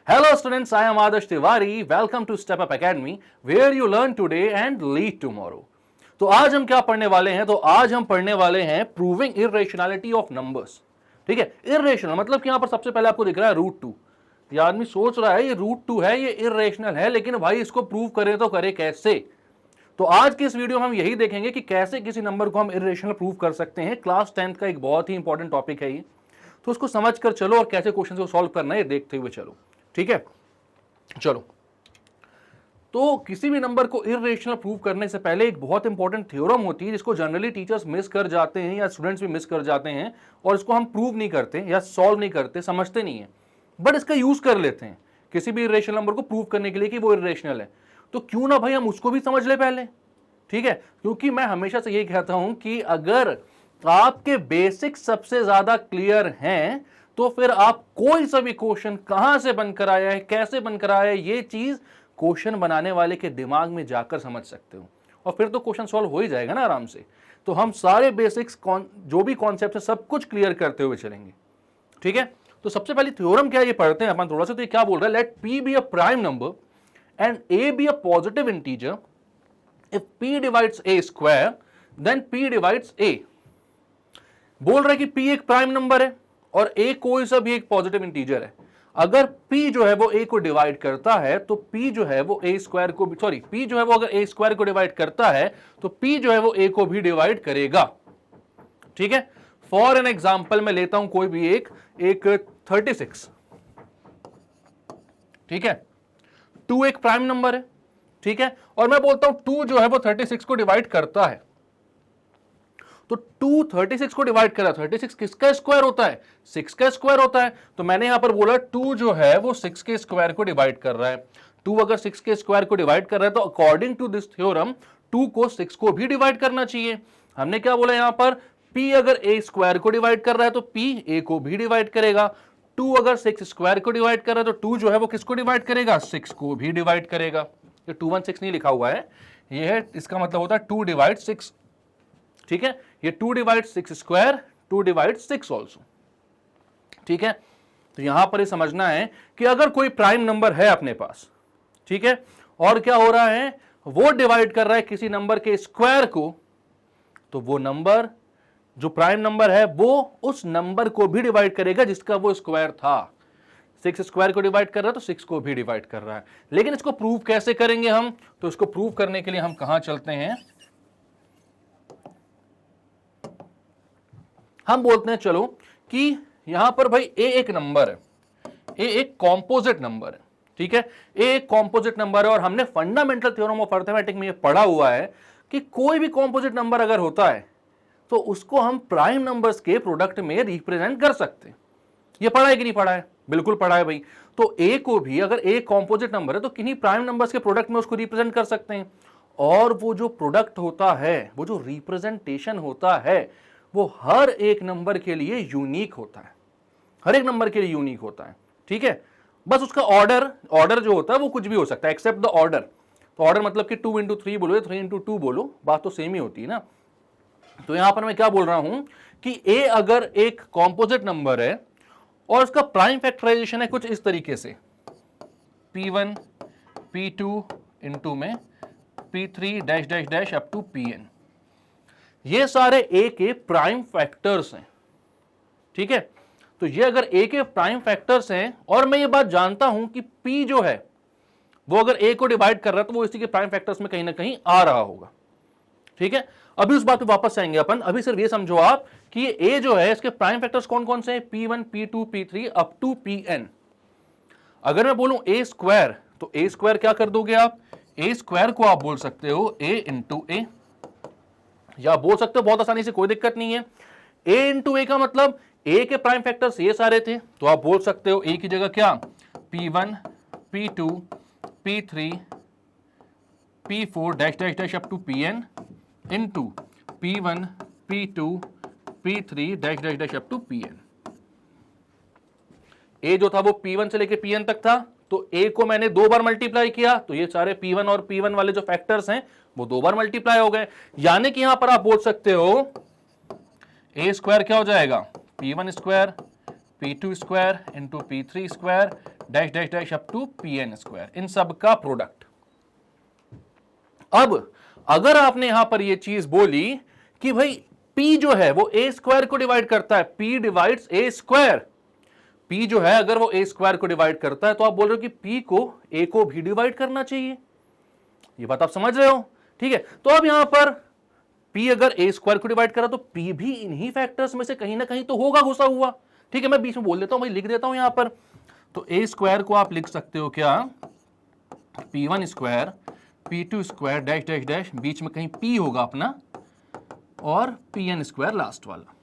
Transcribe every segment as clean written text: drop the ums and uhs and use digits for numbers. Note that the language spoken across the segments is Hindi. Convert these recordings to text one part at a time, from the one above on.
Hello students, I am Adarsh Tiwari. Welcome to Step Up Academy, where you learn today and lead tomorrow. तो आज हम क्या पढ़ने वाले हैं? तो आज हम पढ़ने वाले हैं प्रूविंग इर्रेशनैलिटी ऑफ नंबर्स। ठीक है, इर्रेशनल मतलब कि यहां पर सबसे पहले आपको दिख रहा है √2। ये आदमी सोच रहा है ये √2 है, ये इर्रेशनल है, लेकिन भाई इसको प्रूव करें तो करे कैसे? तो आज की इस वीडियो में हम यही देखेंगे कि कैसे किसी नंबर को हम इर्रेशनल प्रूव कर सकते हैं। क्लास 10th का एक बहुत ही इंपॉर्टेंट टॉपिक है ये, तो उसको समझ कर चलो और कैसे क्वेश्चन को सॉल्व करना है देखते हुए चलो। ठीक है, चलो। तो किसी भी नंबर को इर्रेशनल प्रूव करने से पहले एक बहुत इंपॉर्टेंट थ्योरम होती है जिसको जनरली टीचर्स मिस कर जाते हैं या स्टूडेंट्स भी मिस कर जाते हैं, और इसको हम प्रूव नहीं करते या सॉल्व नहीं करते, समझते नहीं है, बट इसका यूज कर लेते हैं किसी भी इर्रेशनल नंबर को प्रूव करने के लिए कि वो इर्रेशनल है। तो क्यों ना भाई हम उसको भी समझ ले पहले। ठीक है, क्योंकि मैं हमेशा से यही कहता हूं कि अगर आपके बेसिक सबसे ज्यादा क्लियर हैं तो फिर आप कोई सा भी क्वेश्चन कहां से बनकर आया है, कैसे बनकर आया है, ये चीज क्वेश्चन बनाने वाले के दिमाग में जाकर समझ सकते हो, और फिर तो क्वेश्चन सॉल्व हो ही जाएगा ना आराम से। तो हम सारे बेसिक्स जो भी कॉन्सेप्ट है सब कुछ क्लियर करते हुए चलेंगे। ठीक है, तो सबसे पहले थ्योरम क्या ये पढ़ते हैं अपन थोड़ा सा। तो ये क्या बोल रहा है? Let p be a prime number and a be a positive integer if p divides a square then p divides a। बोल रहा है कि p एक प्राइम नंबर है और a कोई सा भी एक पॉजिटिव इंटीजर है। अगर p जो है वो a को डिवाइड करता है तो p जो है वो a स्क्वायर को भी, सॉरी, p जो है वो अगर a स्क्वायर को डिवाइड करता है तो p जो है वो a को भी डिवाइड करेगा। ठीक है, फॉर एन एग्जाम्पल मैं लेता हूं कोई भी एक 36। ठीक है, 2 एक प्राइम नंबर है। ठीक है, और मैं बोलता हूं 2 जो है वो 36 को डिवाइड करता है। तो 2 36 को डिवाइड कर रहा है, 36 किसका स्क्वायर होता है? 6 का स्क्वायर होता है। तो मैंने यहां पर बोला 2 जो है वो 6 के स्क्वायर को डिवाइड कर रहा है। 2 अगर 6 के स्क्वायर को डिवाइड कर रहा है तो अकॉर्डिंग टू दिस थ्योरम 2 को 6 को भी डिवाइड करना चाहिए। हमने क्या बोला यहां पर? p अगर a स्क्वायर को डिवाइड कर रहा है तो p a को भी डिवाइड करेगा। 2 अगर 6 स्क्वायर को डिवाइड कर रहा है तो 2 जो है वो किसको डिवाइड करेगा? 6 को भी डिवाइड करेगा। ये 216 नहीं लिखा हुआ है, ये है, इसका मतलब होता है 2 डिवाइड 6। ठीक है, ये 2 डिवाइड 6 स्क्वायर, 2 डिवाइड 6 ऑल्सो। ठीक है, तो यहां पर ये समझना है कि अगर कोई प्राइम नंबर है अपने पास, ठीक है, और क्या हो रहा है, वो डिवाइड कर रहा है किसी नंबर के स्क्वायर को, तो वो नंबर जो प्राइम नंबर है वो उस नंबर को भी डिवाइड करेगा जिसका वो स्क्वायर था। 6 स्क्वायर को डिवाइड कर रहा है तो 6 को भी डिवाइड कर रहा है। लेकिन इसको प्रूव कैसे करेंगे हम? तो इसको प्रूव करने के लिए हम कहां चलते हैं? हम बोलते हैं चलो कि यहां पर भाई a एक नंबर है, a एक कॉम्पोजिट नंबर है। ठीक है, a एक कॉम्पोजिट नंबर है, और हमने फंडामेंटल थ्योरम ऑफ अरिथमेटिक में ये पढ़ा हुआ है कि कोई भी कॉम्पोजिट नंबर अगर होता है तो उसको हम प्राइम नंबर्स के प्रोडक्ट में रिप्रेजेंट कर सकते हैं। ये पढ़ा है कि नहीं पढ़ा है? बिल्कुल पढ़ा है भाई। तो a को भी अगर a कॉम्पोजिट नंबर है तो किन्हीं प्राइम नंबर्स के प्रोडक्ट में उसको रिप्रेजेंट कर सकते हैं, और वो जो प्रोडक्ट होता है, वो जो रिप्रेजेंटेशन होता है, वो हर एक नंबर के लिए यूनिक होता है, हर एक नंबर के लिए यूनिक होता है। ठीक है, बस उसका ऑर्डर जो होता है वो कुछ भी हो सकता है एक्सेप्ट द ऑर्डर। तो ऑर्डर मतलब कि 2 × 3 बोलो या 3 × 2 बोलो, बात तो सेम ही होती है ना। तो यहां पर मैं क्या बोल रहा हूं कि a अगर एक कॉम्पोजिट नंबर है और उसका प्राइम फैक्टराइजेशन है कुछ इस तरीके से, p1 p2 इनटू में p3 dash dash dash up to pn, ये सारे a के प्राइम फैक्टर्स हैं। ठीक है, तो ये अगर a के प्राइम फैक्टर्स हैं, और मैं ये बात जानता हूं कि p जो है वो अगर a को डिवाइड कर रहा है तो वो इसी के प्राइम फैक्टर्स में कहीं ना कहीं आ रहा होगा। ठीक है, अभी उस बात पे वापस आएंगे अपन। अभी सिर्फ ये समझो आप कि ये a जो है इसके प्राइम फैक्टर्स कौन कौन से हैं? p1 p2 p3 up to pn। अगर मैं बोलूं a स्क्वायर, तो a स्क्वायर क्या कर दोगे आप? a स्क्वायर को आप बोल सकते हो a इंटू a, या बोल सकते हो बहुत आसानी से, कोई दिक्कत नहीं है, a इंटू a का मतलब a के प्राइम फैक्टर्स ये सारे थे, तो आप बोल सकते हो a की जगह क्या? p1 p2 p3 p4 dash dash dash up to pn into p1 p2 p3 dash dash dash up to pn। a जो था वो p1 से लेके pn तक था, तो a को मैंने 2 बार मल्टीप्लाई किया, तो ये सारे p1 और p1 वाले जो फैक्टर्स हैं वो 2 बार मल्टीप्लाई हो गए। यानी कि यहां पर आप बोल सकते हो a स्क्वायर क्या हो जाएगा? p1 square p2 square into p3 square dash dash dash up to pn square, इन सब का प्रोडक्ट। अब अगर आपने यहां पर ये चीज बोली कि भाई p जो है वो a स्क्वायर को डिवाइड करता है, p divides a square, p जो है अगर वो a स्क्वायर को डिवाइड करता है तो आप बोल रहे हो कि p को a को भी डिवाइड करना चाहिए। ये बात आप समझ रहे हो? ठीक है, तो अब यहां पर p अगर a स्क्वायर को डिवाइड करा तो p भी इन्हीं फैक्टर्स में से कहीं ना कहीं तो होगा घुसा हुआ। ठीक है, मैं बीच में बोल देता हूं भाई, लिख देता हूं यहां पर। तो a स्क्वायर को आप लिख सकते हो क्या, p1 square p2 square dash dash dash, बीच में कहीं p होगा अपना, और pn स्क्वायर लास्ट वाला।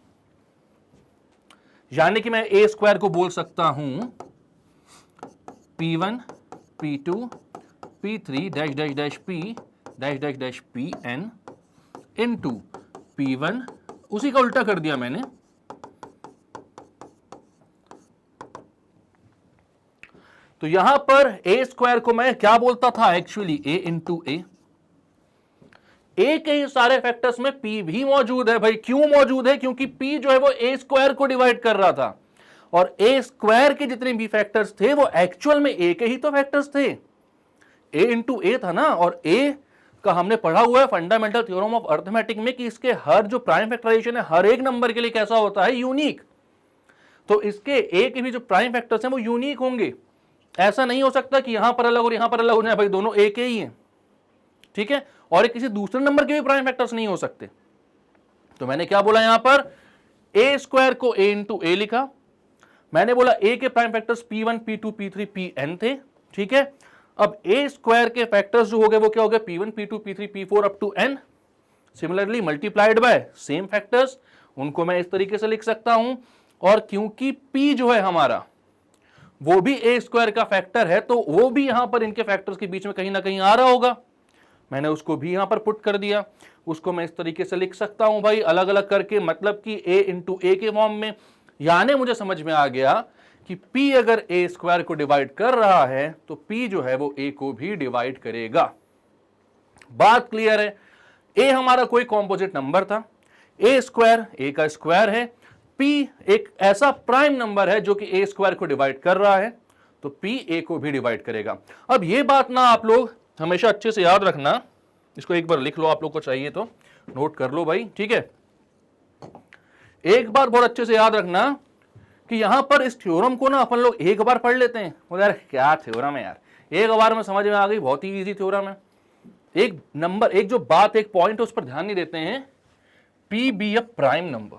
यानी कि मैं a स्क्वायर को बोल सकता हूं p1 p2 p3 dash dash dash p dash dash dash pn into p1, उसी का उल्टा कर दिया मैंने, तो यहां पर a स्क्वायर को मैं क्या बोलता था एक्चुअली, a इंटू a के ही सारे फैक्टर्स में p भी मौजूद है भाई। क्यों मौजूद है? क्योंकि p जो है वो a स्क्वायर को डिवाइड कर रहा था, और a स्क्वायर के जितने भी फैक्टर्स थे वो एक्चुअल में a के ही तो फैक्टर्स थे, a इंटू a था ना। और a का हमने पढ़ा हुआ है फंडामेंटल थ्योरम ऑफ अरिथमेटिक में कि इसके हर जो प्राइम फैक्टराइजेशन है हर एक नंबर के लिए कैसा होता है, यूनिक। तो इसके a के भी जो प्राइम फैक्टर्स हैं वो यूनिक होंगे। ऐसा नहीं हो सकता कि यहां पर अलग और यहां पर अलग हो जाए, भाई दोनों a के ही हैं। ठीक है, और किसी दूसरे नंबर के भी प्राइम फैक्टर्स नहीं हो सकते। तो मैंने क्या बोला यहां पर, a स्क्वायर को a इंटू a लिखा। मैंने बोला a के prime factors p1 p2 p3 pn थे। ठीक है, अब a स्क्वायर के फैक्टर्स जो हो गए वो क्या हो गए, p1 p2 p3 p4 up to n, similarly multiplied by same factors, उनको मैं इस तरीके से लिख सकता हूं। और क्योंकि p जो है हमारा वो भी a स्क्वायर का फैक्टर है, तो वो भी यहां पर इनके फैक्टर्स के बीच में कहीं ना कहीं आ रहा होगा। मैंने उसको भी यहां पर पुट कर दिया। उसको मैं इस तरीके से लिख सकता हूं भाई, अलग अलग करके, मतलब कि a इंटू a के फॉर्म में। यानी मुझे समझ में आ गया कि p अगर a स्क्वायर को डिवाइड कर रहा है तो p जो है वो a को भी डिवाइड करेगा। बात क्लियर है? a हमारा कोई कॉम्पोजिट नंबर था, a स्क्वायर a का स्क्वायर है, p एक ऐसा प्राइम नंबर है जो कि a स्क्वायर को डिवाइड कर रहा है, तो p a को भी डिवाइड करेगा। अब ये बात ना आप लोग हमेशा अच्छे से याद रखना, इसको एक बार लिख लो, आप लोग को चाहिए तो नोट कर लो भाई। ठीक है, एक बार बहुत अच्छे से याद रखना कि यहां पर इस थ्योरम को ना अपन लोग एक बार पढ़ लेते हैं, बोले यार क्या थ्योरम है यार, एक बार में समझ में आ गई, बहुत ही इजी थ्योरम है। एक नंबर, एक जो बात, एक पॉइंट है उस पर ध्यान नहीं देते हैं, p be a prime number,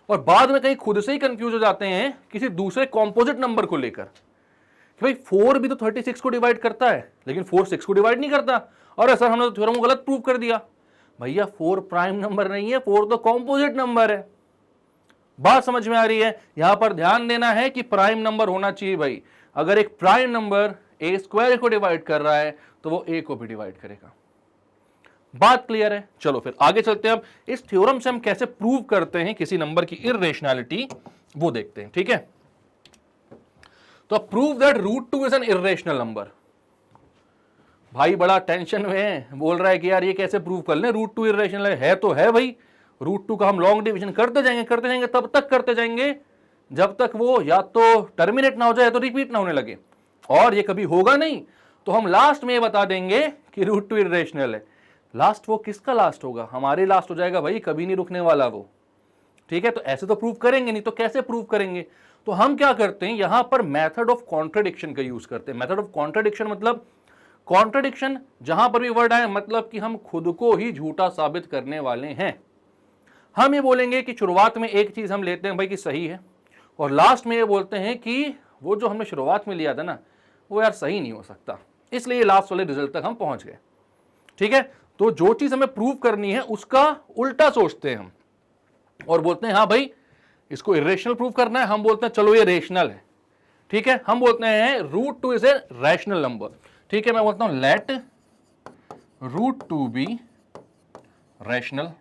और बाद में कहीं खुद से ही कंफ्यूज हो जाते हैं किसी दूसरे कॉम्पोजिट नंबर को लेकर कि भाई 4 भी तो 36 को डिवाइड करता है, लेकिन 4 6 को डिवाइड नहीं करता। और सर हमने तो थ्योरम को गलत प्रूव कर दिया। भैया 4 प्राइम नंबर नहीं है, 4 तो कॉम्पोजिट नंबर है। बात समझ में आ रही है? यहां पर ध्यान देना है कि प्राइम नंबर होना चाहिए भाई। अगर एक प्राइम नंबर a स्क्वायर को डिवाइड कर रहा है तो वो a को भी डिवाइड करेगा। बात क्लियर है? चलो फिर आगे चलते हैं। अब इस थ्योरम से हम कैसे प्रूव करते हैं किसी नंबर की इर्रेशनैलिटी, वो देखते हैं। ठीक है, तो prove that √2 is an irrational number. भाई बड़ा टेंशन में है, बोल रहा है कि यार ये कैसे प्रूव कर लें √2 इर्रेशनल है तो है भाई। √2 का हम लॉन्ग डिवीजन करते जाएंगे तब तक करते जाएंगे जब तक वो या तो टर्मिनेट ना हो जाए या तो रिपीट ना होने लगे, और ये कभी होगा नहीं तो हम लास्ट में ये बता देंगे कि √2 इर्रेशनल है। लास्ट वो किसका लास्ट होगा? हमारे लास्ट हो जाएगा भाई, कभी नहीं रुकने वाला वो। ठीक है, तो ऐसे तो प्रूव करेंगे नहीं, तो कैसे प्रूव करेंगे? तो हम क्या करते हैं, यहां पर मेथड ऑफ कॉन्ट्रडिक्शन का यूज करते हैं। मेथड ऑफ कॉन्ट्रडिक्शन मतलब कॉन्ट्रडिक्शन जहां पर भी वर्ड आए, मतलब कि हम खुद को ही झूठा साबित करने वाले हैं। हम ये बोलेंगे कि शुरुआत में एक चीज हम लेते हैं भाई कि सही है, और लास्ट में ये बोलते हैं कि वो जो हमने शुरुआत में लिया था ना वो यार सही नहीं हो सकता, इसलिए लास्ट वाले रिजल्ट तक हम पहुंच गए। ठीक है, तो जो चीज हमें प्रूव करनी है उसका उल्टा सोचते हैं हम, और बोलते हैं हाँ भाई इसको इरेशनल प्रूव करना है, हम बोलते हैं चलो ये रेशनल है। ठीक है, हम बोलते हैं √2 इज ए रैशनल नंबर। ठीक है, मैं बोलता हूं let √2 be rational.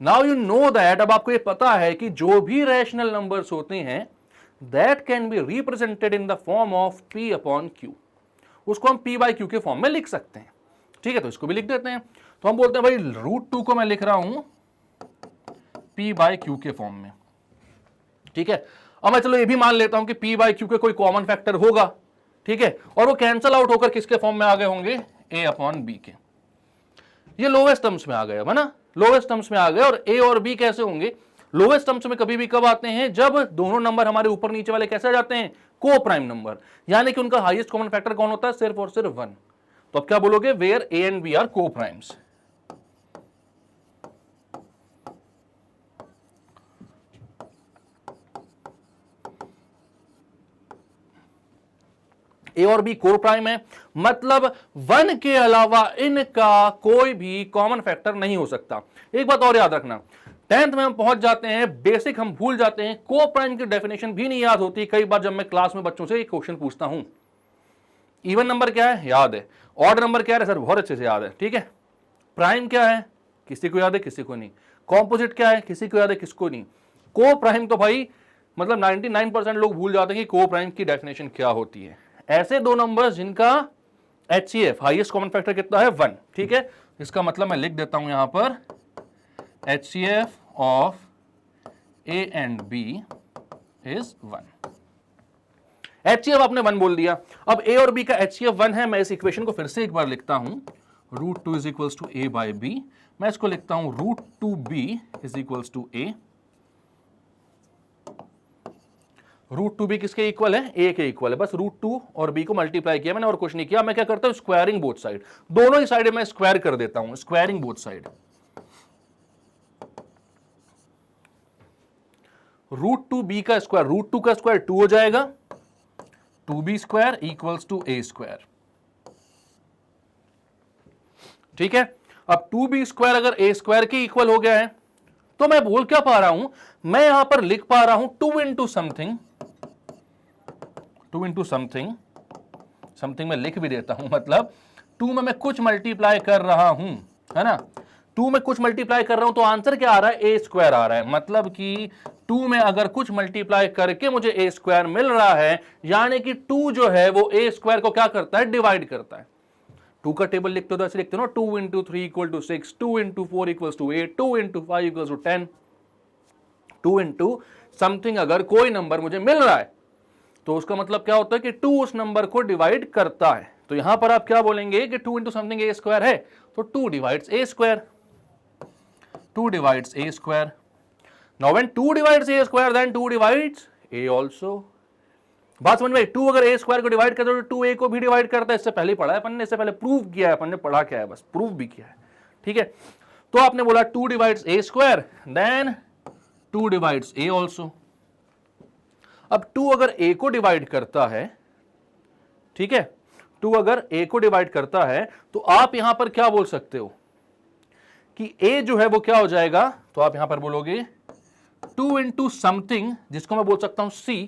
Now you know that, अब आपको ये पता है कि जो भी रैशनल नंबर्स होते हैं that can be represented in the form of p upon q, उसको हम p बाई q के फॉर्म में लिख सकते हैं। ठीक है, तो इसको भी लिख देते हैं। तो हम बोलते हैं भाई √2 को मैं लिख रहा हूं p बाई q के फॉर्म में। ठीक है। अब मैं चलो ये भी मान लेता हूं कि पी बाई क्यू के कोई कॉमन फैक्टर होगा, ठीक है, और वो कैंसल आउट होकर किसके फॉर्म में आ गए होंगे, ए अपॉन बी के। ये लोवेस्ट टर्म्स में आ गया है ना, लोवेस्ट टर्म्स में आ गए। और ए और बी कैसे होंगे, लोवेस्ट टर्म्स में कभी भी कब आते हैं, जब दोनों नंबर हमारे ऊपर नीचे वाले कैसे आ जाते हैं, को प्राइम नंबर, यानी कि उनका हाईएस्ट कॉमन फैक्टर कौन होता है, सिर्फ और सिर्फ 1। तो अब क्या बोलोगे, where A and B are coprimes. A और बी को प्राइम है, मतलब 1 के अलावा इनका कोई भी कॉमन फैक्टर नहीं हो सकता। एक बात और याद रखना, 10th में हम पहुंच जाते हैं, बेसिक हम भूल जाते हैं, को प्राइम की डेफिनेशन भी नहीं याद होती। कई बार जब मैं क्लास में बच्चों से एक क्वेश्चन पूछता हूं, इवन नंबर क्या है, याद है, ऑड नंबर क्या है, सर बहुत अच्छे से याद है, ठीक है, प्राइम क्या है, किसी को याद है, किसी को नहीं, कॉम्पोजिट क्या है, किसी को याद है, किसको नहीं, को प्राइम तो भाई मतलब 99% लोग भूल जाते हैं कि को प्राइम की डेफिनेशन क्या होती है। ऐसे दो नंबर्स जिनका HCF हाईएस्ट कॉमन फैक्टर कितना है, 1, ठीक है। इसका मतलब मैं लिख देता हूं यहां पर HCF of A and B is 1। HCF आपने 1 बोल दिया। अब A और B का HCF 1 है। मैं इस इक्वेशन को फिर से एक बार लिखता हूं, √2 is equals to A by B। मैं इसको लिखता हूं √2B is equals to A। √2B किसके इक्वल है, A के इक्वल है। बस √2 और B को मल्टीप्लाई किया मैंने और कुछ नहीं किया। मैं क्या करता हूं, स्क्वायरिंग बोथ साइड, दोनों ही साइड में स्क्वायर कर देता हूं, स्क्वायरिंग बोथ साइड। √2B का स्क्वायर, √2 का स्क्वायर 2 हो जाएगा, 2B square equals to A square, ठीक है। अब 2B स्क्वायर अगर A स्क्वायर के इक्वल हो गया है, तो मैं बोल क्या पा रहा हूं, मैं यहां पर लिख पा रहा हूं 2 into something, 2 into something, something में लिख भी देता हूं, मतलब 2 में मैं कुछ मल्टीप्लाई कर रहा हूं, है ना, 2 में कुछ मल्टीप्लाई कर रहा हूं, तो आंसर क्या आ रहा है, A स्क्वायर आ रहा है। मतलब कि 2 में अगर कुछ मल्टीप्लाई करके मुझे A स्क्वायर मिल रहा है, यानी कि 2 जो है वो A स्क्वायर को क्या करता है, डिवाइड करता है। 2 का टेबल लिखते हो तो ऐसे लिखते हो ना, 2 into 3 equal to 6, 2 into 4 equal to 8, 2 into 5 equal to 10। 2 into something अगर कोई नंबर मुझे मिल रहा है, तो उसका मतलब क्या होता है कि 2 उस नंबर को डिवाइड करता है। तो यहां पर आप क्या बोलेंगे कि 2 इंटू समथिंग A स्क्वायर है, तो 2 divides A square, 2 divides A square. Now when 2 divides A square then 2 divides A also. बात समझ में, 2 अगर A स्क्वायर को डिवाइड करता है तो 2 A को भी डिवाइड करता है। इससे पहले पढ़ा है अपन ने, इससे पहले प्रूव किया है अपन ने, पढ़ा क्या है, बस प्रूव भी किया है, ठीक है। तो आपने बोला 2 divides A square then 2 divides A also. अब 2 अगर A को डिवाइड करता है, ठीक है, 2 अगर A को डिवाइड करता है, तो आप यहां पर क्या बोल सकते हो कि A जो है वो क्या हो जाएगा, तो आप यहां पर बोलोगे 2 इंटू समथिंग, जिसको मैं बोल सकता हूं C,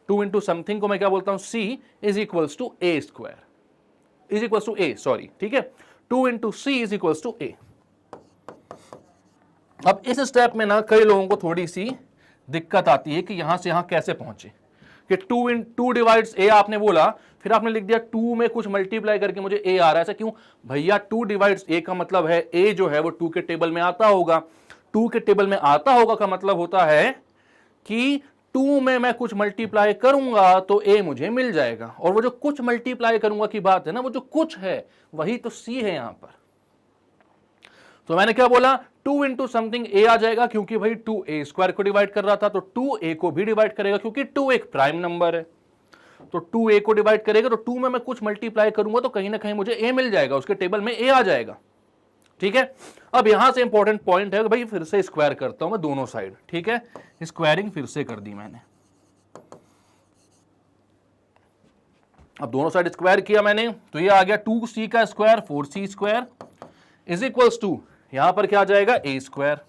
2 इंटू समथिंग को मैं क्या बोलता हूं, C is equals to A square, is equals to A, sorry, ठीक है, 2 into C is equals to A। अब इस स्टेप में ना कई लोगों को थोड़ी सी दिक्कत आती है कि यहां से यहां कैसे पहुंचे, कि 2 डिवाइड्स A आपने बोला, फिर आपने लिख दिया 2 में कुछ मल्टीप्लाई करके मुझे A आ रहा है। ऐसा क्यों भैया, 2 डिवाइड्स A का मतलब है A जो है वो 2 के टेबल में आता होगा, 2 के टेबल में आता होगा का मतलब होता है कि 2 में मैं कुछ मल्टीप्लाई करूंगा तो A मुझे मिल जाएगा। और वो जो कुछ मल्टीप्लाई करूंगा की बात है ना, वो जो कुछ है वही तो C है यहां पर। तो मैंने क्या बोला, 2 इंटू समथिंग A आ जाएगा, क्योंकि भाई 2 A स्क्वायर को डिवाइड कर रहा था, तो 2 A को भी डिवाइड करेगा, क्योंकि 2 एक प्राइम नंबर है, तो 2 A को डिवाइड करेगा, तो 2 में मैं कुछ मल्टीप्लाई करूंगा तो कहीं ना कहीं मुझे A मिल जाएगा, उसके टेबल में A आ जाएगा, ठीक है। अब यहां से इंपॉर्टेंट पॉइंट है, भाई फिर से स्क्वायर करता हूं मैं दोनों साइड, ठीक है, स्क्वायरिंग फिर से कर दी मैंने। अब दोनों साइड स्क्वायर किया मैंने, तो ये आ गया 2C का square 4C square is equals to, यहां पर क्या आ जाएगा, A square,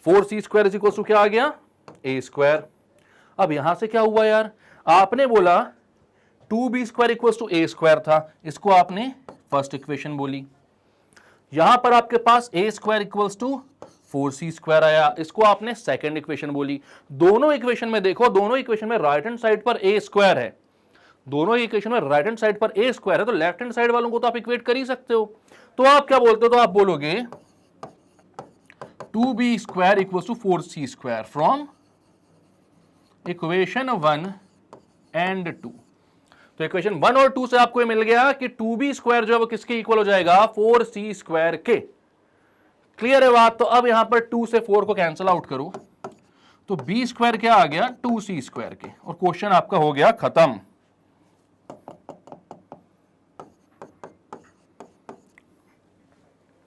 4C square is equals to क्या आ गया, A स्क्वायर। अब यहां से क्या हुआ यार, आपने बोला 2B square equals to A square था, इसको आपने फर्स्ट इक्वेशन बोली। यहां पर आपके पास A square equals to 4C square आया, इसको आपने सेकंड इक्वेशन बोली। दोनों इक्वेशन में देखो, दोनों इक्वेशन में राइट हैंड साइड पर A स्क्वायर है, दोनों इक्वेशन में राइट हैंड साइड पर A स्क्वायर है, तो लेफ्ट हैंड साइड वालों को तो आप इक्वेट कर ही सकते हो। तो आप क्या बोलते हो, तो आप बोलोगे 2b square equals to 4c square from equation 1 and 2। तो इक्वेशन 1 और 2 से आपको ये मिल गया कि 2b स्क्वायर जो है वो किसके इक्वल हो जाएगा, 4c स्क्वायर के। क्लियर है बात। तो अब यहां पर 2 से 4 को कैंसिल आउट करो तो b स्क्वायर क्या आ गया, 2c स्क्वायर के, और क्वेश्चन आपका हो गया खत्म।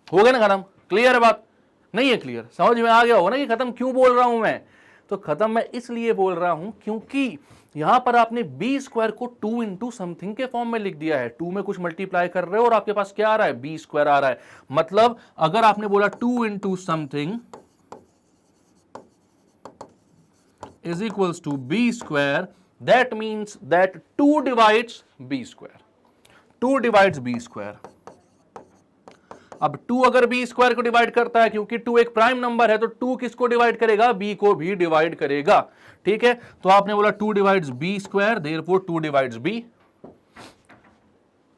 हो गया ना खत्म। क्लियर है बात, नहीं है क्लियर, समझ में आ गया होगा ना कि खत्म क्यों बोल रहा हूं मैं। तो खत्म मैं इसलिए बोल रहा हूं क्योंकि यहां पर आपने बी स्क्वायर को 2 इंटू समथिंग के फॉर्म में लिख दिया है। 2 में कुछ मल्टीप्लाई कर रहे हो और आपके पास क्या आ रहा है, बी स्क्वायर आ रहा है। मतलब अगर आपने बोला 2 into something is equals to B square, that means that 2 divides B square, 2 divides B square. अब 2 अगर बी स्क्वायर को डिवाइड करता है, क्योंकि 2 एक प्राइम नंबर है, तो 2 किसको डिवाइड करेगा, बी को भी डिवाइड करेगा। ठीक है, तो आपने बोला 2 divides B square, therefore 2 divides B.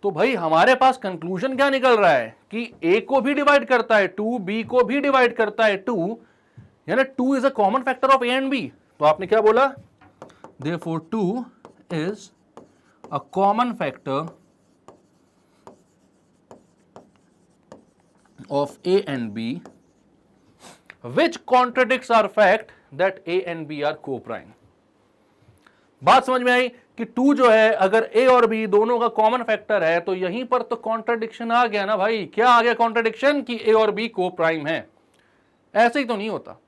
तो भाई हमारे पास कंक्लूजन क्या निकल रहा है कि ए को भी डिवाइड करता है 2, बी को भी डिवाइड करता है 2, यानी 2 is a common factor of A and B. तो आपने क्या बोला, therefore 2 is a common factor of A and B, which contradicts our fact that A and B are co-prime। बात समझ में आई कि 2 जो है अगर A और B दोनों का कॉमन फैक्टर है, तो यहीं पर तो कॉन्ट्रडिक्शन आ गया ना भाई। क्या आ गया कॉन्ट्रडिक्शन, कि A और B को-प्राइम है। ऐसे ही तो नहीं होता।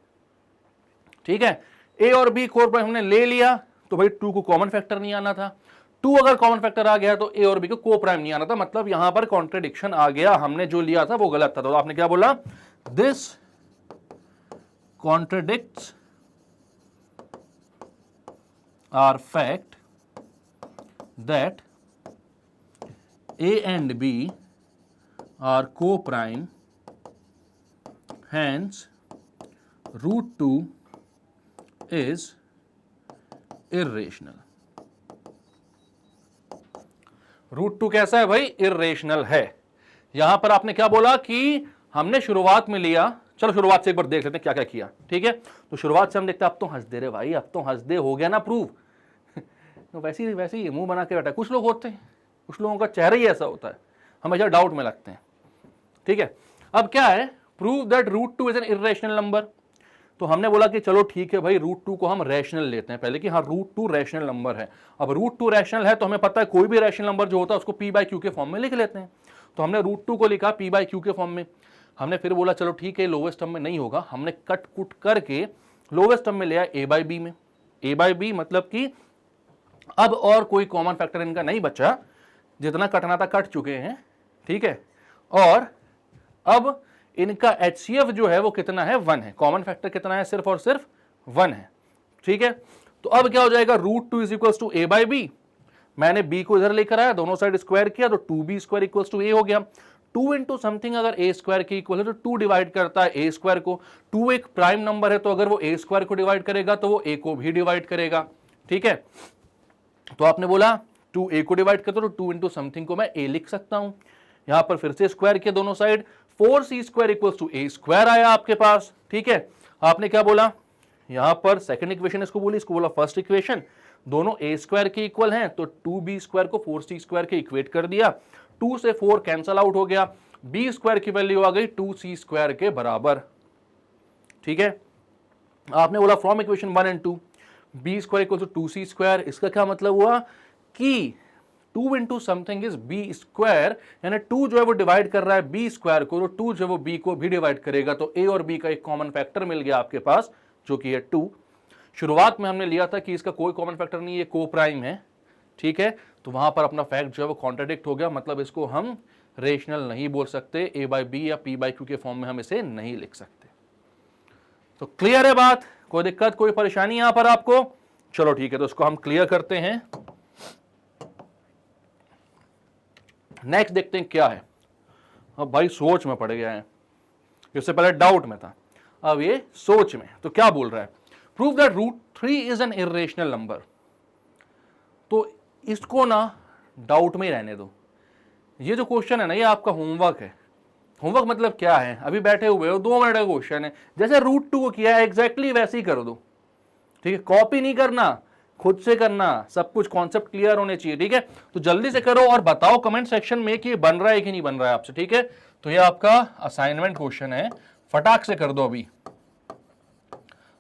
ठीक है, A और B को-प्राइम हमने ले लिया तो भाई 2 को कॉमन फैक्टर नहीं आना था। 2 अगर कॉमन फैक्टर आ गया तो ए और बी को को-प्राइम नहीं आना था। मतलब यहां पर कॉन्ट्रडिक्शन आ गया, हमने जो लिया था वो गलत था। तो आपने क्या बोला, this contradicts our fact that A and B are coprime, hence √2 is irrational. √2 कैसा है भाई, इर्रेशनल है। यहां पर आपने क्या बोला कि हमने शुरुआत में लिया, चलो शुरुआत से एक बार देख लेते हैं क्या क्या किया। ठीक है, तो शुरुआत से हम देखते हैं, अब तो हंस दे रहे भाई, अब तो हंस दे, हो गया ना प्रूव। तो वैसे ही मुंह बना के बैठा। कुछ लोग होते हैं, कुछ लोगों का चेहरा ही ऐसा होता है, हमेशा डाउट में लगते हैं। ठीक है, अब क्या है, prove that √2 is an irrational number. तो हमने बोला कि चलो ठीक है भाई, √2 को हम रैशनल लेते हैं पहले, कि हाँ √2 रैशनल नंबर है। अब √2 रैशनल है तो हमें पता है कोई भी रैशनल नंबर जो होता है उसको p/q के फॉर्म में लिख लेते हैं। तो हमने √2 को लिखा p/q के फॉर्म में। हमने फिर बोला चलो ठीक है, लोवेस्ट टर्म में नहीं होगा, हमने कट कुट करके लोवेस्ट टर्म में लिया a/b में। a/b मतलब कि अब और कोई कॉमन फैक्टर इनका नहीं बचा, जितना कटना था कट चुके हैं। ठीक है, और अब इनका HCF जो है वो कितना है, 1 है। कॉमन फैक्टर कितना है, सिर्फ और सिर्फ 1 है। ठीक है, तो अब क्या हो जाएगा, √2 इज इक्वल्स टू a/b। मैंने b को इधर लेकर आया, दोनों साइड स्क्वायर किया, तो 2b square equals to a हो गया। 2 इंटू समथिंग अगर a स्क्वायर के इक्वल है तो 2 डिवाइड करता है a स्क्वायर को। 2 एक प्राइम नंबर है, तो अगर वो a स्क्वायर को डिवाइड करेगा तो वो a को भी डिवाइड करेगा। ठीक है, तो आपने बोला 2 a को डिवाइड करता तो 2 इंटू समथिंग को मैं a लिख सकता हूं। यहां पर फिर से स्क्वायर किया दोनों side, 4c square equals to a square आया आपके पास। ठीक है, आपने क्या बोला, यहां पर सेकंड इक्वेशन इसको बोली, इसको बोला फर्स्ट इक्वेशन। दोनों a स्क्वायर के इक्वल हैं, तो 2b स्क्वायर को 4c स्क्वायर के इक्वेट कर दिया। 2 से 4 कैंसल आउट हो गया, b स्क्वायर की वैल्यू आ गई 2c स्क्वायर के बराबर। ठीक है, आपने बोला from equation 1 and 2 b square equal to 2c square. इसका क्या मतलब हुआ कि 2 into something is b square, यानी 2 जो है वो डिवाइड कर रहा है b स्क्वायर को, तो 2 जो है वो b को भी डिवाइड करेगा। तो a और b का एक कॉमन फैक्टर मिल गया आपके पास, जो कि है 2। शुरुआत में हमने लिया था कि इसका कोई कॉमन फैक्टर नहीं है, को-प्राइम है। ठीक है, तो वहां पर अपना फैक्ट जो है वो कॉन्ट्राडिक्ट हो गया, मतलब इसको हम रेशनल नहीं बोल सकते, a/b या p/q के फॉर्म में हम इसे नहीं लिख सकते। तो क्लियर है बात, कोई दिक्कत कोई परेशानी यहां पर आपको? चलो ठीक है, तो इसको हम क्लियर करते हैं। नेक्स्ट देखते हैं क्या है। अब भाई सोच में पड़ गया है, इससे पहले डाउट में था, अब ये सोच में। तो क्या बोल रहा है, prove that √3 is an irrational number. तो इसको ना डाउट में ही रहने दो। ये जो क्वेश्चन है ना, ये आपका होमवर्क है। होमवर्क मतलब क्या है, अभी बैठे हुए हो 2 मिनट का क्वेश्चन है, जैसे रूट 2 को किया है एग्जैक्टली वैसे ही कर दो, ठीक है, कॉपी नहीं करना, खुद से करना, सब कुछ कॉन्सेप्ट क्लियर होने चाहिए, ठीक है। तो जल्दी से करो और बताओ कमेंट सेक्शन में कि बन रहा है कि नहीं बन रहा है आपसे, ठीक है। तो ये आपका असाइनमेंट क्वेश्चन है, फटाक से कर दो, अभी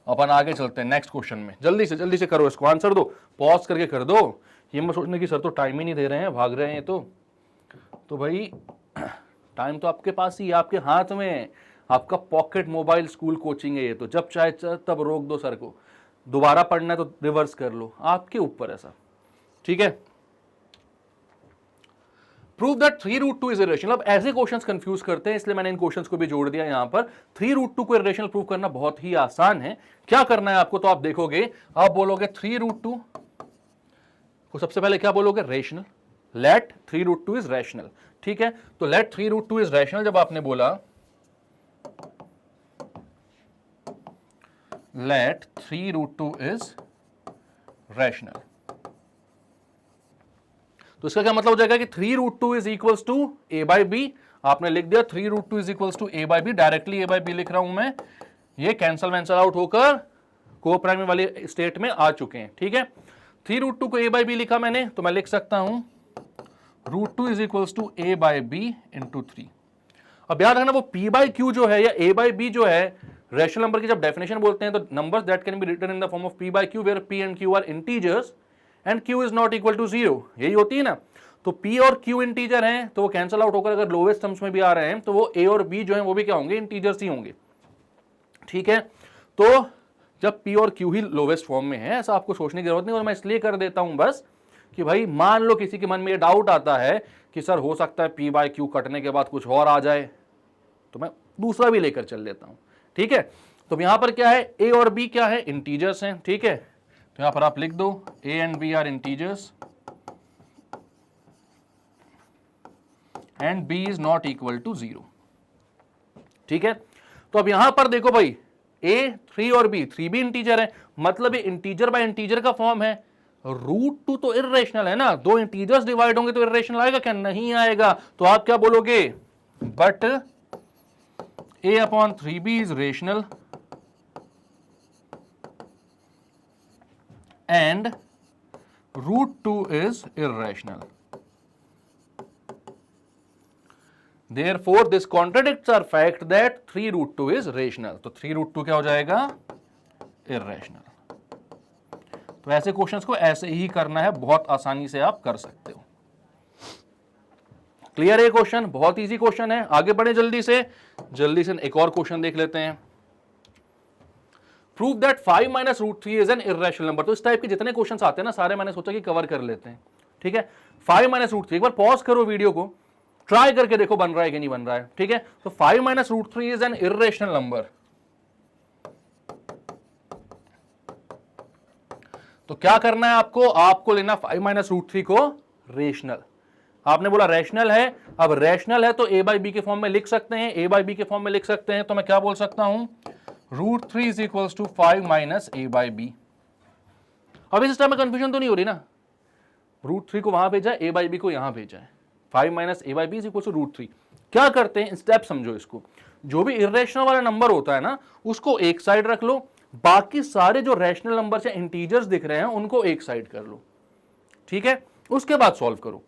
अपन आगे चलते हैं नेक्स्ट क्वेश्चन में। जल्दी से करो, इसको आंसर दो, पॉज करके कर दो, ये मत सोचने की सर तो टाइम ही नहीं दे रहे हैं, भाग रहे हैं। तो भाई टाइम तो आपके पास ही, आपके हाथ में, आपका पॉकेट मोबाइल स्कूल कोचिंग है ये, तो जब चाहे तब रोक दो सर को, दोबारा पढ़ना है तो रिवर्स कर लो, आपके ऊपर है सर, ठीक है। Prove that 3√2 is irrational. अब ऐसे क्वेश्चंस कंफ्यूज करते हैं, इसलिए मैंने इन क्वेश्चंस को भी जोड़ दिया यहां पर। 3√2 को इरेशनल प्रूव करना बहुत ही आसान है। क्या करना है आपको, तो आप देखोगे, आप बोलोगे 3√2 को सबसे पहले क्या बोलोगे, रेशनल, लेट 3√2 इज रैशनल, ठीक है। तो लेट 3√2 इज रैशनल जब आपने बोला, लेट 3√2 इज रैशनल, तो इसका क्या मतलब हो जाएगा कि 3√2 is equals to a by B. आपने लिख दिया 3√2 is equals to a by B, directly a by B लिख रहा हूं मैं, ये कैंसल वैंसल आउट होकर को प्राइमरी वाली स्टेट में आ चुके हैं, ठीक है। 3√2 को a बाई बी लिखा मैंने, तो मैं लिख सकता हूं √2 is equals to a by B into 3। अब याद रखना, वो p बाई क्यू जो है या a बाई बी जो है, रैशनल नंबर की जब डेफिनेशन बोलते हैं तो numbers that can be written in the form of p by Q where p and q are integers and q is not equal to 0, यही होती है ना। तो p और q इंटीजर हैं, तो वो कैंसल आउट होकर अगर लोवेस्ट टर्म्स में भी आ रहे हैं तो वो a और b जो हैं वो भी क्या होंगे, इंटीजर्स ही होंगे, ठीक है। तो जब p और q ही लोवेस्ट फॉर्म में है, ऐसा आपको सोचने की जरूरत नहीं, और मैं इसलिए कर देता हूं बस कि भाई मान लो किसी के मन में ये डाउट आता है कि सर हो सकता है p बाई क्यू कटने के बाद कुछ और आ जाए, तो मैं दूसरा भी लेकर चल लेता हूं, ठीक है। तो यहां पर क्या है, a और b क्या है, इंटीजर्स हैं, ठीक है। तो यहां पर आप लिख दो a and b are integers and b is not equal to 0, ठीक है। तो अब यहां पर देखो भाई, a 3 और b, 3 भी इंटीजर है, मतलब ये इंटीजर बाय इंटीजर का फॉर्म है। √2 तो इर्रेशनल है ना, दो इंटीजर्स डिवाइड होंगे तो इर्रेशनल आएगा क्या, नहीं आएगा। तो आप क्या बोलोगे, but a upon 3b is rational and √2 is irrational. Therefore, this contradicts our fact that 3√2 is rational. तो 3√2 क्या हो जाएगा, irrational. तो ऐसे क्वेश्चंस को ऐसे ही करना है, बहुत आसानी से आप कर सकते हो। क्लियर है क्वेश्चन, बहुत इजी क्वेश्चन है। आगे बढ़े जल्दी से एक और क्वेश्चन देख लेते हैं। Prove that 5 minus √3 is an irrational number. तो इस टाइप के जितने क्वेश्चंस आते हैं ना, सारे मैंने सोचा कि कवर कर लेते हैं, ठीक है। 5 माइनस √3, एक बार पॉज करो वीडियो को, ट्राई करके देखो बन रहा है कि नहीं बन रहा है, ठीक है। तो 5 minus √3 is an irrational number. तो क्या करना है आपको लेना 5 माइनस √3 को रेशनल। आपने बोला रैशनल है, अब रैशनल है तो a बाई बी के फॉर्म में लिख सकते हैं, a बाई बी के फॉर्म में लिख सकते हैं। तो मैं क्या बोल सकता हूं, √3 is equals to 5 minus a by B. अब इस टाइम में कंफ्यूजन तो नहीं हो रही ना, √3 को वहां भेजा है, a बाई बी को यहां भेजा है, 5 minus a by B is equals to √3। क्या करते हैं, स्टेप समझो इसको, जो भी इर्रेशनल वाला नंबर होता है ना, उसको एक साइड रख लो, बाकी सारे जो रैशनल नंबर या इंटीजर्स दिख रहे हैं उनको एक साइड कर लो, ठीक है। उसके बाद सॉल्व करो।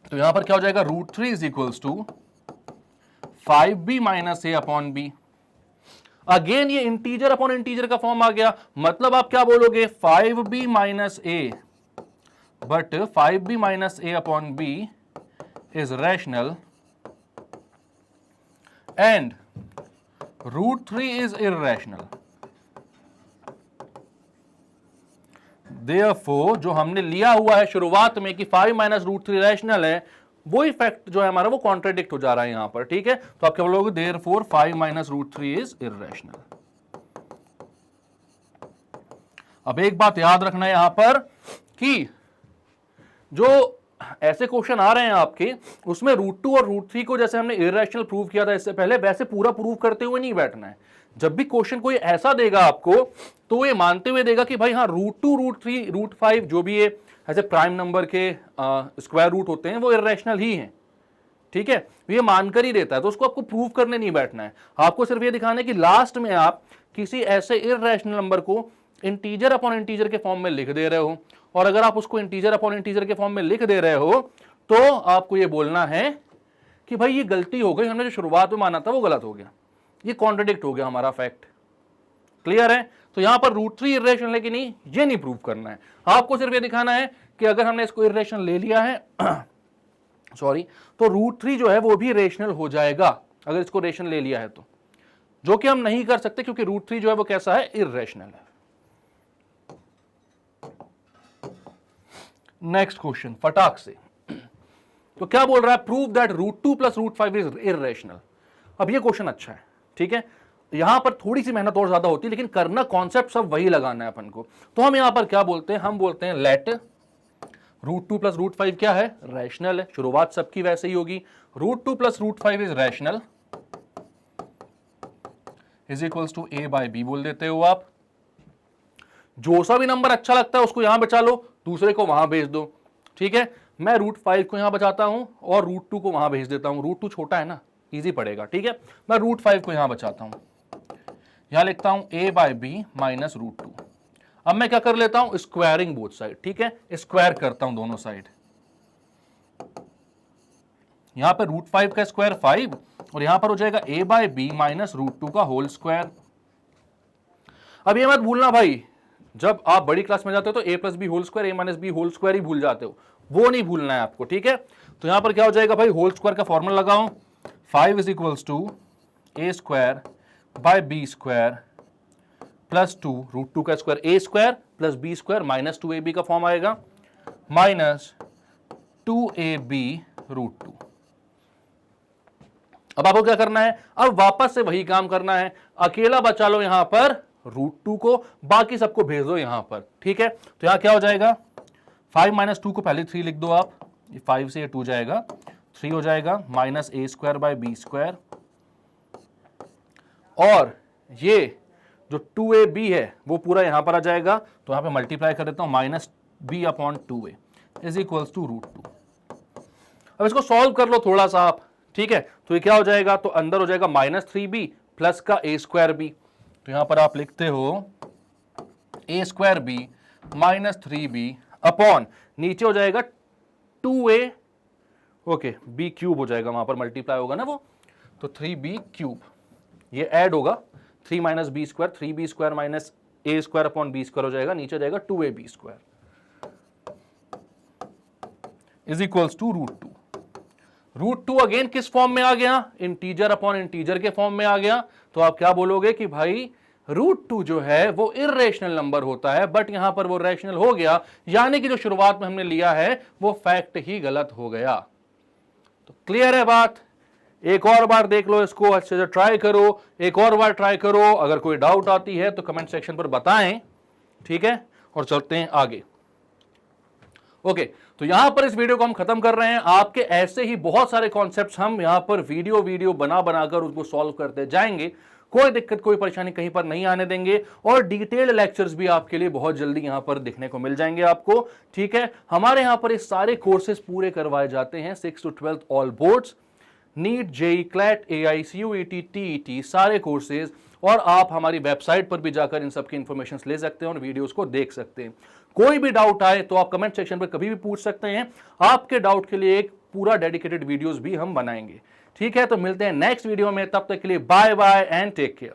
तो यहां पर क्या हो जाएगा, √3 is equals to 5b minus a upon b। Again ये इंटीजर अपॉन इंटीजर का फॉर्म आ गया, मतलब आप क्या बोलोगे, 5b minus a, but 5b minus a upon b is rational and √3 is irrational. Therefore, जो हमने लिया हुआ है शुरुआत में कि 5 माइनस √3 रैशनल है, वो इफेक्ट जो है हमारा वो कॉन्ट्राडिक्ट हो जा रहा है यहां पर, ठीक है। तो आप क्या बोलोगे, Therefore 5 माइनस √3 इज इर्रेशनल। अब एक बात याद रखना है यहां पर कि जो ऐसे क्वेश्चन आ रहे हैं आपके, उसमें √2 और √3 को जैसे हमने इर्रेशनल प्रूव किया था इससे पहले, वैसे पूरा प्रूव करते हुए नहीं बैठना है। जब भी क्वेश्चन कोई ऐसा देगा आपको, तो ये मानते हुए देगा कि भाई हाँ, √2, √3, √5 जो भी ये ऐसे प्राइम नंबर के स्क्वायर रूट होते हैं वो इर्रेशनल ही हैं, ठीक है, ये मानकर ही देता है, तो उसको आपको प्रूव करने नहीं बैठना है, आपको सिर्फ ये दिखाना है कि लास्ट में आप किसी ऐसे इर्रेशनल नंबर को इंटीजर अपॉन इंटीजर के फॉर्म में लिख दे रहे हो, और अगर आप उसको इंटीजर अपॉन इंटीजर के फॉर्म में लिख दे रहे हो तो आपको ये बोलना है कि भाई ये गलती हो गई, हमने जो शुरुआत में माना था वो गलत हो गया, ये कॉन्ट्रडिक्ट हो गया हमारा फैक्ट। क्लियर है? तो यहां पर √3 इर्रेशनल है कि नहीं, ये नहीं प्रूव करना है, आपको सिर्फ ये दिखाना है कि अगर हमने इसको इर्रेशनल ले लिया है सॉरी, तो √3 जो है वो भी रेशनल हो जाएगा अगर इसको रेशनल ले लिया है तो, जो कि हम नहीं कर सकते क्योंकि √3 जो है वो कैसा है, इर्रेशनल है। नेक्स्ट क्वेश्चन फटाक से, तो क्या बोल रहा है, प्रूव दैट √2 + √5 इज इर्रेशनल। अब ये क्वेश्चन अच्छा है, ठीक है, यहां पर थोड़ी सी मेहनत और ज्यादा होती है, लेकिन करना कॉन्सेप्ट सब वही लगाना है अपन को। तो हम यहां पर क्या बोलते हैं, हम बोलते हैं लेट √2 + √5 क्या है, रैशनल है, शुरुआत सबकी वैसे ही होगी, √2 + √5 is rational is equals to a/b बोल देते हो आप। जो सा भी नंबर अच्छा लगता है उसको यहां बचा लो, दूसरे को वहां भेज दो, ठीक है, मैं √5 को यहां बचाता हूं और √2 को वहां भेज देता हूं, √2 छोटा है ना, इजी पड़ेगा, ठीक है, मैं √5 को यहां बचाता हूं, यहां लिखता हूं a/b - √2। अब मैं क्या कर लेता हूं, स्क्वायरिंग बोथ साइड, ठीक है, स्क्वायर करता हूं दोनों साइड, यहां पर √5 का स्क्वायर 5 और यहां पर हो जाएगा a/b - √2 का होल स्क्वायर। अब ये मत भूलना भाई, जब आप बड़ी क्लास में जाते हो तो a + b whole square, a - b whole square ही भूल जाते हो, वो नहीं भूलना है आपको, ठीक है। तो यहां पर क्या हो जाएगा भाई, होल स्क्वायर का फॉर्मूला लगाओ, 5 = a² / b² + 2 √2 का स्क्वायर a² + b² - 2ab का फॉर्म आएगा, -2ab √2। अब आपको क्या करना है, अब वापस से वही काम करना है, अकेला बचा लो यहां पर √2 को, बाकी सबको भेज दो यहां पर, ठीक है। तो यहां क्या हो जाएगा, 5 - 2 को पहले 3 लिख दो आप, 5 से 2 जाएगा, 3 हो जाएगा -a² / b², और ये जो 2ab है वो पूरा यहां पर आ जाएगा, तो यहां पे मल्टीप्लाई कर देता हूं, -b/2a इज इक्वल्स टू √2। अब इसको सॉल्व कर लो थोड़ा सा आप, ठीक है, तो ये क्या हो जाएगा, तो अंदर हो जाएगा -3b प्लस का a²b, तो यहां पर आप लिखते हो a²b - 3b अपॉन, नीचे हो जाएगा 2a, ओके, b³ हो जाएगा, वहां पर मल्टीप्लाई होगा ना वो, तो 3b³, ये ऐड होगा, 3 - b² 3b² - a² upon b² हो जाएगा, नीचे जाएगा 2ab² is equals to √2। √2 again किस फॉर्म में आ गया, इंटीजर अपॉन इंटीजर के फॉर्म में आ गया, तो आप क्या बोलोगे कि भाई √2 जो है वो इर्रेशनल नंबर होता है, बट यहां पर वो रैशनल हो गया, यानी कि जो शुरुआत में हमने लिया है वो फैक्ट ही गलत हो गया। तो क्लियर है बात, एक और बार देख लो इसको, अच्छे से ट्राई करो, एक और बार ट्राई करो, अगर कोई डाउट आती है तो कमेंट सेक्शन पर बताएं, ठीक है, और चलते हैं आगे। ओके, तो यहां पर इस वीडियो को हम खत्म कर रहे हैं, आपके ऐसे ही बहुत सारे कॉन्सेप्ट्स हम यहां पर वीडियो बनाकर उसको सॉल्व करते जाएंगे, कोई दिक्कत कोई परेशानी कहीं पर नहीं आने देंगे, और डिटेल्ड लेक्चर्स भी आपके लिए बहुत जल्दी यहां पर दिखने को मिल जाएंगे आपको, ठीक है। हमारे यहां पर ये सारे कोर्सेज पूरे करवाए जाते हैं 6th to 12th all boards, NEET, JEE, CLAT, AI, CUET, TET सारे कोर्सेज, और आप हमारी वेबसाइट पर भी जाकर इन सब की इंफॉर्मेशन ले सकते हैं और वीडियोस को देख सकते हैं। कोई भी डाउट आए तो आप कमेंट सेक्शन पर कभी भी पूछ सकते हैं, आपके डाउट के लिए एक पूरा डेडिकेटेड वीडियोस भी हम बनाएंगे, ठीक है। तो मिलते हैं नेक्स्ट वीडियो में, तब तक के लिए bye bye and take care.